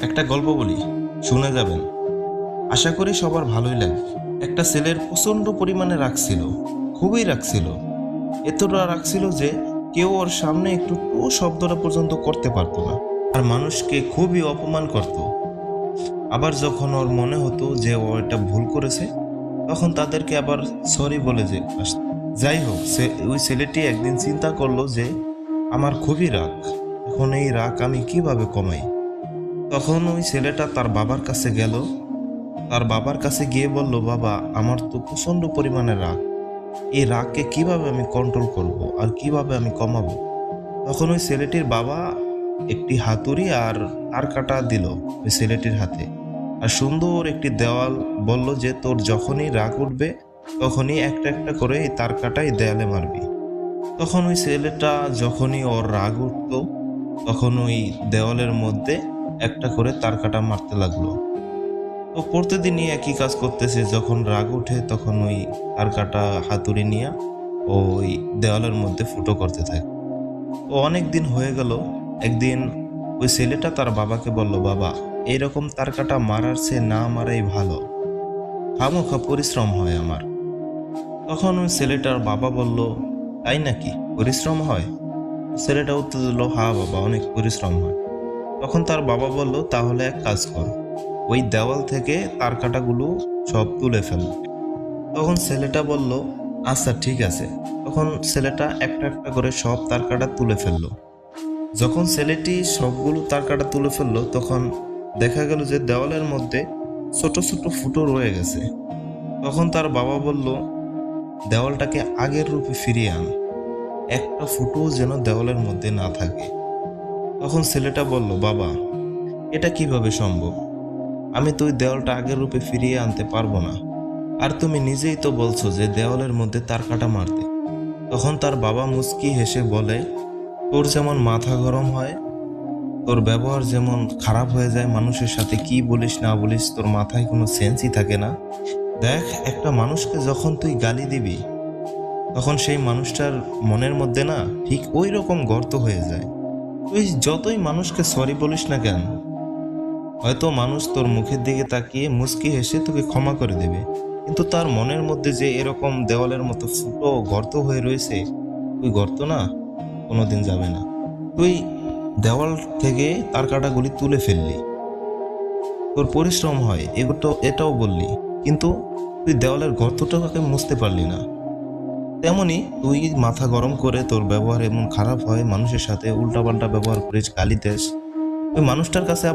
একটা গল্প বলি, শুনে যাবেন। আশা করি সবার ভালোই লাগবে। একটা ছেলের প্রচন্ড পরিমাণে রাগ ছিল, খুবই রাগ ছিল। এতটা রাগ ছিল যে কেউ ওর সামনে একটু টো শব্দটা পর্যন্ত করতে পারতো না, আর মানুষকে খুবই অপমান করত। আবার যখন ওর মনে হতো যে ও এটা ভুল করেছে, তখন তাদেরকে আবার সরি বলে যে আসতো। যাই হোক, ওই ছেলেটি একদিন চিন্তা করলো যে আমার খুবই রাগ, এখন এই রাগ আমি কিভাবে কমাই। তখন ওই ছেলেটা তার বাবার কাছে গেল। তার বাবার কাছে গিয়ে বলল, বাবা, আমার তো প্রচন্ড পরিমাণে রাগ, এই রাগকে কিভাবে আমি কন্ট্রোল করব আর কিভাবে আমি কমাবো। তখন ওই ছেলেটির বাবা একটি হাতুড়ি আর তার কাটা দিল ওই ছেলেটির হাতে, আর সুন্দর একটি দেওয়াল বলল যে তোর যখনই রাগ উঠবে তখনই একটা একটা করে এই তার কাটাই দেয়ালে মারবি। তখন ওই ছেলেটা যখনই ওর রাগ উঠতো তখন ওই দেওয়ালের মধ্যে একটা করে তার কাটা মারতে লাগলো। তো প্রতিদিনই একই কাজ করতেছে, যখন রাগ ওঠে তখন ওই তার কাটা হাতুড়ি নিয়ে ওই দেওয়ালের মধ্যে ফুটো করতে থাকে। তো অনেক দিন হয়ে গেল। একদিন ওই ছেলেটা তার বাবাকে বলল, বাবা, এইরকম তার কাটা মারার চেয়ে না মারাই ভালো, খামোখা পরিশ্রম হয় আমার। তখন ওই ছেলেটার বাবা বলল, তাই নাকি, পরিশ্রম হয়? ছেলেটা উত্তর দিল, হ্যাঁ বাবা, অনেক পরিশ্রম হয়। তখন তার বাবা বলল, তাহলে এক কাজ কর, ওই দেওয়াল থেকে তার কাটাগুলো সব তুলে ফেল। তখন ছেলেটা বলল, আচ্ছা ঠিক আছে। তখন ছেলেটা একটা একটা করে সব তার কাটা তুলে ফেললো। যখন ছেলেটি সবগুলো তার কাটা তুলে ফেললো তখন দেখা গেল যে দেওয়ালের মধ্যে ছোট ছোট ফুটো রয়ে গেছে। তখন তার বাবা বলল, দেওয়ালটাকে আগের রূপে ফিরিয়ে আন, একটা ফুটো যেন দেওয়ালের মধ্যে না থাকে। তখন ছেলেটা বলল, বাবা, এটা কিভাবে সম্ভব? আমি তো ওই দেওয়ালটা আগের রূপে ফিরিয়ে আনতে পারবো না, আর তুমি নিজেই তো বলছো যে দেওয়ালের মধ্যে তার কাটা মারতে। তখন তার বাবা মুচকি হেসে বলে, তোর যেমন মাথা গরম হয়, তোর ব্যবহার যেমন খারাপ হয়ে যায়, মানুষের সাথে কি বলিস না বলিস তোর মাথায় কোনো সেন্সই থাকে না। দেখ, একটা মানুষকে যখন তুই গালি দিবি তখন সেই মানুষটার মনের মধ্যে না ঠিক ওই রকম গর্ত হয়ে যায়। তুই যতই মানুষকে সরি বলিস না কেন, হয়তো মানুষ তোর মুখের দিকে তাকিয়ে মুচকি হেসে তোকে ক্ষমা করে দেবে, কিন্তু তার মনের মধ্যে যে এরকম দেওয়ালের মতো ফুটো গর্ত হয়ে রয়েছে, ওই গর্ত না কোনোদিন যাবে না। তুই দেওয়াল থেকে তার কাটাগুলি তুলে ফেললি, তোর পরিশ্রম হয়, এটাও বললি, কিন্তু তুই দেওয়ালের গর্তটাকে মুছতে পারলি না। তেমনি তুই মাথা গরম করে তোর ব্যবহার এমন খারাপ হয়, মানুষের সাথে উল্টাপাল্টা ব্যবহার করিস, গালি দেস, ওই মানুষটার কাছে